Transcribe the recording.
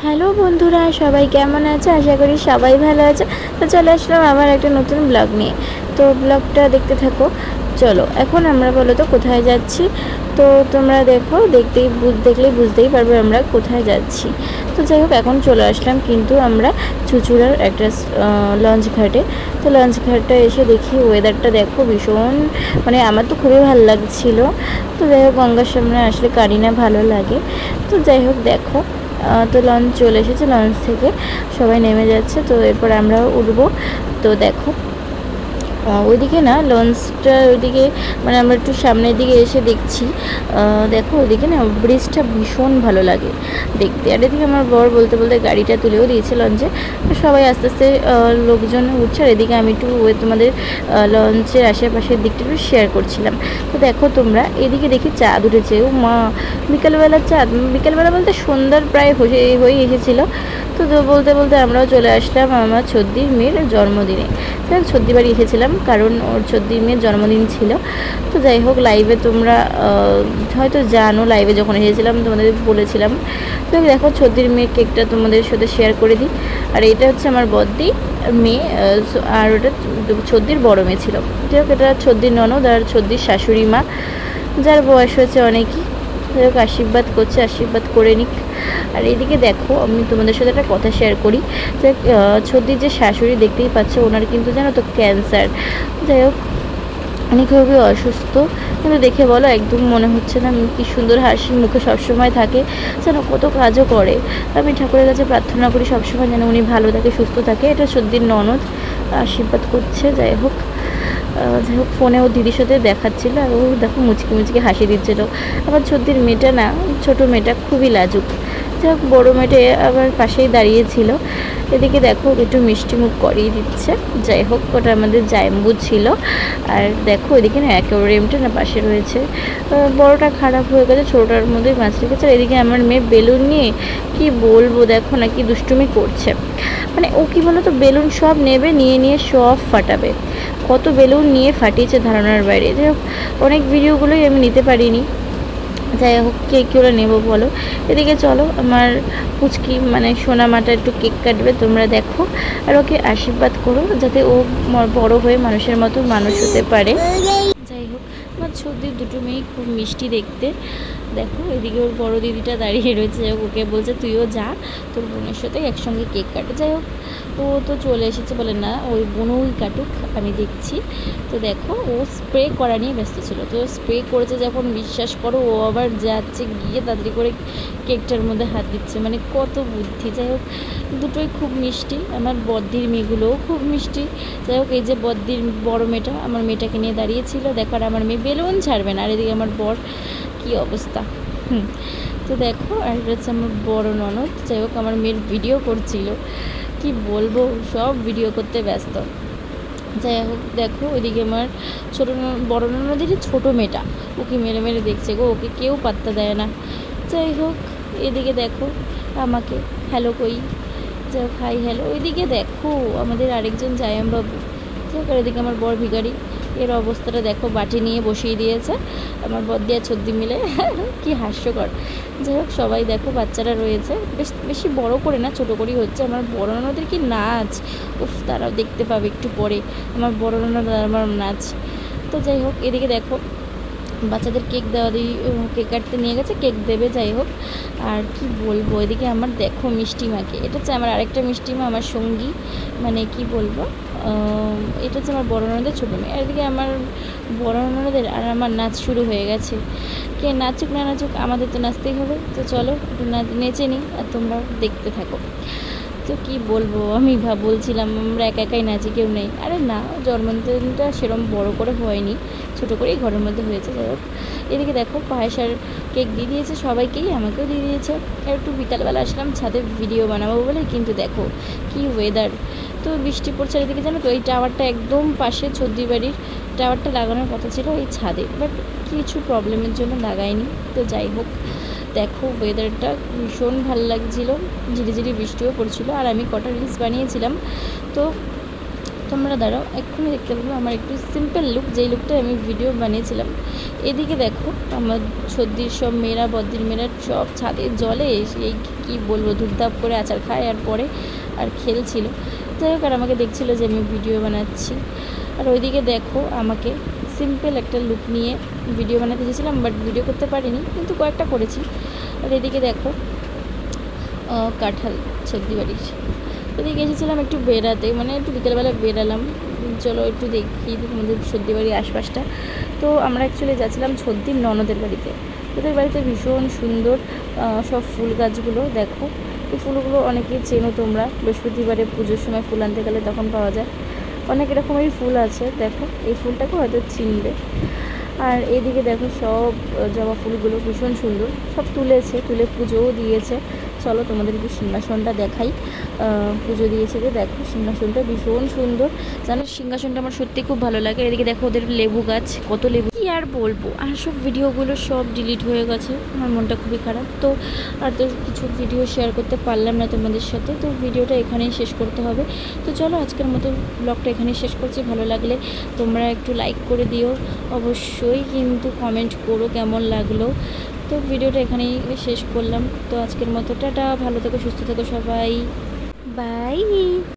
Hello বন্ধুরা, সবাই কেমন আছে? আশা করি সবাই ভালো আছে। তো চলে আসলাম আবার একটা নতুন ব্লগ নিয়ে। তো ব্লগটা দেখতে থাকো। চলো, এখন আমরা বলো তো কোথায় যাচ্ছি। তো তোমরা দেখো, দেখলেই বুঝতেই পারবে আমরা কোথায় যাচ্ছি। তো যাই হোক, এখন চলে আসলাম কিন্তু আমরা চুচুড়ার একটা লঞ্চ ঘাটে। তো লঞ্চ ঘাটটা এসে দেখি ওয়েদারটা দেখো ভীষণ, মানে আমার তো খুবই ভালো লাগছিল। তো যাই হোক, গঙ্গার সামনে আসলে কারি না ভালো লাগে। তো যাই হোক দেখো, তো লঞ্চ চলে এসেছে, লঞ্চ থেকে সবাই নেমে যাচ্ছে। তো এরপর আমরাও উঠবো। তো দেখো ওইদিকে না লঞ্চটা ওইদিকে, মানে আমরা একটু সামনের দিকে এসে দেখছি। দেখো ওইদিকে না ব্রিজটা ভীষণ ভালো লাগে দেখতে। আর এদিকে আমার বর বলতে বলতে গাড়িটা তুলেও দিয়েছে লঞ্চে। সবাই আস্তে আস্তে লোকজন উঠছে। আর এদিকে আমি একটু তোমাদের লঞ্চের আশেপাশের দিকটা একটু শেয়ার করছিলাম। তো দেখো তোমরা, এদিকে দেখি চাঁদ উঠেছে। ও মা, বিকালবেলা চাঁদ, বিকালবেলা বলতে সন্ধ্যার প্রায় হয়ে এসেছিলো। তো বলতে বলতে আমরাও চলে আসলাম আমার ছদ্দির মেয়ের জন্মদিনে। যাই ছদ্দি বাড়ি এসেছিলাম কারণ ওর ছদ্দির মেয়ের জন্মদিন ছিল। তো যাই হোক, লাইভে তোমরা হয়তো জানো, লাইভে যখন এসেছিলাম তোমাদের বলেছিলাম। তো দেখো ছদ্দির মেয়ের কেকটা তোমাদের সাথে শেয়ার করে দিই। আর এটা হচ্ছে আমার বদ্দি মেয়ে, আর ওটা ছদ্দির বড় মেয়ে ছিল। যাই হোক, এটা ছদ্দির ননদ আর ছদ্দির শাশুড়ি মা, যার বয়স হয়েছে অনেকই। যাই হোক, আশীর্বাদ করছে, আশীর্বাদ করে নিক। আর এদিকে দেখো, আমি তোমাদের সাথে একটা কথা শেয়ার করি যে ছদ্দির যে শাশুড়ি দেখতেই পাচ্ছ, ওনার কিন্তু জানো তো ক্যান্সার। যাই হোক, উনি খুবই অসুস্থ, কিন্তু দেখে বলো একদম মনে হচ্ছে না। কি সুন্দর হাসি মুখে সবসময় থাকে, যেন কত কাজও করে। আমি ঠাকুরের কাছে প্রার্থনা করি সবসময় যেন উনি ভালো থাকে, সুস্থ থাকে। এটা ছদ্দির ননদ আশীর্বাদ করছে। যাই হোক, ফোনে ও দিদির সাথে দেখাচ্ছিল, আর ও দেখো মুচকি মুচকি হাসি দিচ্ছিলো। আবার ছদ্দির মেয়েটা না, ছোটো মেয়েটা খুবই লাজুক। যাই হোক, বড়ো মেয়েটা আবার পাশেই দাঁড়িয়েছিল। এদিকে দেখো একটু মিষ্টি মুখ করিয়ে দিচ্ছে। যাই হোক, ওটা আমাদের জায়ম্বু ছিল। আর দেখো এদিকে না অ্যাকোয়ারিয়ামটা না পাশে রয়েছে। বড়োটা খারাপ হয়ে গেছে, ছোটোটার মধ্যেই মাছ রেখেছে। আর এদিকে আমার মেয়ে বেলুন নিয়ে কি বলবো, দেখো না কি দুষ্টুমি করছে। মানে ও কি বলো তো, বেলুন সব নেবে, নিয়ে নিয়ে সব ফাটাবে। কত বেলুন নিয়ে ফাটিয়েছে ধারণার বাইরে। যাই হোক, অনেক ভিডিওগুলোই আমি নিতে পারিনি। যাই হোক, কেক ওরা নেবো বলো। এদিকে চলো, আমার পুচকি মানে সোনা মাটা একটু কেক কাটবে, তোমরা দেখো। আর ওকে আশীর্বাদ করো যাতে ও বড় হয়ে মানুষের মতো মানুষ হতে পারে। যাই হোক, আমার ছদ্দির দুটো মেয়ে খুব মিষ্টি দেখতে। দেখো এদিকে ওর বড় দিদিটা দাঁড়িয়ে রয়েছে, ওকে বলছে তুইও যা, তোর বোনের সাথে একসঙ্গে কেক কাটে। যাই হোক, ও তো চলে এসেছে, বলে না ওই বোনই কাটুক, আমি দেখছি। তো দেখো, ও স্প্রে করা নিয়ে ব্যস্ত ছিল। তো স্প্রে করেছে যখন, বিশ্বাস করো ও আবার যাচ্ছে গিয়ে তাড়াতাড়ি করে কেকটার মধ্যে হাত দিচ্ছে, মানে কত বুদ্ধি। যাই হোক, দুটোই খুব মিষ্টি। আমার বদ্দির মেয়েগুলোও খুব মিষ্টি। যাই হোক, এই যে বদ্দির বড় মেয়েটা আমার মেয়েটাকে নিয়ে দাঁড়িয়েছিল, দেখার আমার মেয়ে বেলুন ছাড়বে না। আর এদিকে আমার বর, কি অবস্থা। তো দেখো, আর এটা হচ্ছে আমার বড় ননদ। যাই হোক, আমার মেয়ের ভিডিও করছিল, কি বলবো, সব ভিডিও করতে ব্যস্ত। যাই হোক দেখো, ওইদিকে আমার বড় ননদেরই ছোটো মেয়েটা, ওকে মেরে মেরে দেখছে গো, ওকে কেউ পাত্তা দেয় না। যাই হোক, এদিকে দেখো আমাকে হ্যালো কই। যাই হোক, হাই হ্যালো। ওইদিকে দেখো আমাদের আরেকজন জায়ামবাবু। যাই হোক, আর এদিকে আমার বর ভিখারি, এর অবস্থাটা দেখো, বাটি নিয়ে বসিয়ে দিয়েছে আমার বদ্দি আর ছদ্দি মিলে। কি হাস্যকর। যাই হোক, সবাই দেখো, বাচ্চারা রয়েছে, বেশি বড় করে না, ছোটো করেই হচ্ছে। আমার বড় ননদের কি নাচ, উফ, তারাও দেখতে পাবে একটু পরে, আমার বড় ননদ আর আমার নাচ। তো যাই হোক, এদিকে দেখো বাচ্চাদের কেক কেক কাটতে নিয়ে গেছে, কেক দেবে। যাই হোক, আর কি বলবো, এদিকে আমার দেখো মিষ্টি মাকে, এটা হচ্ছে আমার আরেকটা মিষ্টি মা, আমার সঙ্গী, মানে কি বলবো, এটা হচ্ছে আমার বড় ননদের ছোটো মেয়ে। আর এদিকে আমার বড় ননদের আর আমার নাচ শুরু হয়ে গেছে। কে নাচুক না নাচুক, আমাদের তো নাচতেই হবে। তো চলো একটু নেচে নিই, আর তোমরা দেখতে থাকো। তো কি বলবো, আমি বলছিলাম আমরা একা একাই নাচি, কেউ নেই। আরে না, জন্মদিনটা সেরকম বড় করে হয়নি, ছোটো করেই ঘরের মধ্যে হয়েছে। যাই হোক, এদিকে দেখো পায়েস আর কেক দিয়ে দিয়েছে সবাইকেই, আমাকেও দিয়ে দিয়েছে। আর একটু বিকালবেলা আসলাম ছাদে ভিডিও বানাবো বলে, কিন্তু দেখো কি ওয়েদার। তো বৃষ্টি পড়ছে। আর এদিকে জানো তো, এই টাওয়ারটা একদম পাশে ছদ্দি বাড়ির টাওয়ারটা লাগানোর কথা ছিল এই ছাদে, বাট কিছু প্রবলেমের জন্য লাগায়নি। তো যাই হোক, দেখো ওয়েদারটা ভীষণ ভালো লাগছিলো, ঝিরিঝিরি বৃষ্টিও পড়ছিলো। আর আমি কটা রিলস বানিয়েছিলাম, তো তোমরা দাঁড়াও, এক্ষুনি দেখতে পাবো আমার একটু সিম্পল লুক, যেই লুকটা আমি ভিডিও বানিয়েছিলাম। এদিকে দেখো আমার সর্দির সব মেয়েরা, বদ্দির মেয়েরা সব ছাদের জলে এই কী বলবো ধূপধাপ করে আচার খায় আর পরে আর খেলছিল। যাই হোক, আর আমাকে দেখছিলো যে আমি ভিডিও বানাচ্ছি। আর ওইদিকে দেখো আমাকে সিম্পল একটা লুক নিয়ে ভিডিও বানাতে চেয়েছিলাম, বাট ভিডিও করতে পারিনি, কিন্তু কয়েকটা করেছি। আর এদিকে দেখো কাঁঠাল সর্দি বাড়ির এদিকে এসেছিলাম একটু বেড়াতে, মানে একটু বিকেলবেলা বেরালাম, চলো একটু দেখি আমাদের সর্দি বাড়ির আশপাশটা। তো আমরা অ্যাকচুয়ালি যাচ্ছিলাম সর্দির ননদের বাড়িতে। ওদের বাড়িতে ভীষণ সুন্দর সব ফুল গাছগুলো দেখো। এই ফুলগুলো অনেকেই চেনো তোমরা, বৃহস্পতিবারে পুজোর সময় ফুল আনতে গেলে তখন পাওয়া যায়। অনেক রকমেরই ফুল আছে দেখো, এই ফুলটাকে হয়তো চিনবে। আর এইদিকে দেখো সব জবা ফুলগুলো ভীষণ সুন্দর, সব তুলে পুজোও দিয়েছে। চলো তোমাদের একটু সিংহাসনটা দেখাই। পুজো দিয়েছে যে দেখো, সিংহাসনটা ভীষণ সুন্দর। জানো সিংহাসনটা আমার সত্যি খুব ভালো লাগে। এদিকে দেখো ওদের লেবু গাছ, কত লেবু, কি আর বলবো। আর সব ভিডিওগুলো সব ডিলিট হয়ে গেছে, আমার মনটা খুবই খারাপ। তো আর তো কিছু ভিডিও শেয়ার করতে পারলাম না তোমাদের সাথে, তো ভিডিওটা এখানেই শেষ করতে হবে। তো চলো আজকের মতো ব্লগটা এখানেই শেষ করছি। ভালো লাগলে তোমরা একটু লাইক করে দিও অবশ্যই, কিন্তু কমেন্ট করো কেমন লাগলো। তো ভিডিওটা এখানেই শেষ করলাম। তো আজকের মতো টাটা, ভালো থেকো, সুস্থ থেকো সবাই, বাই।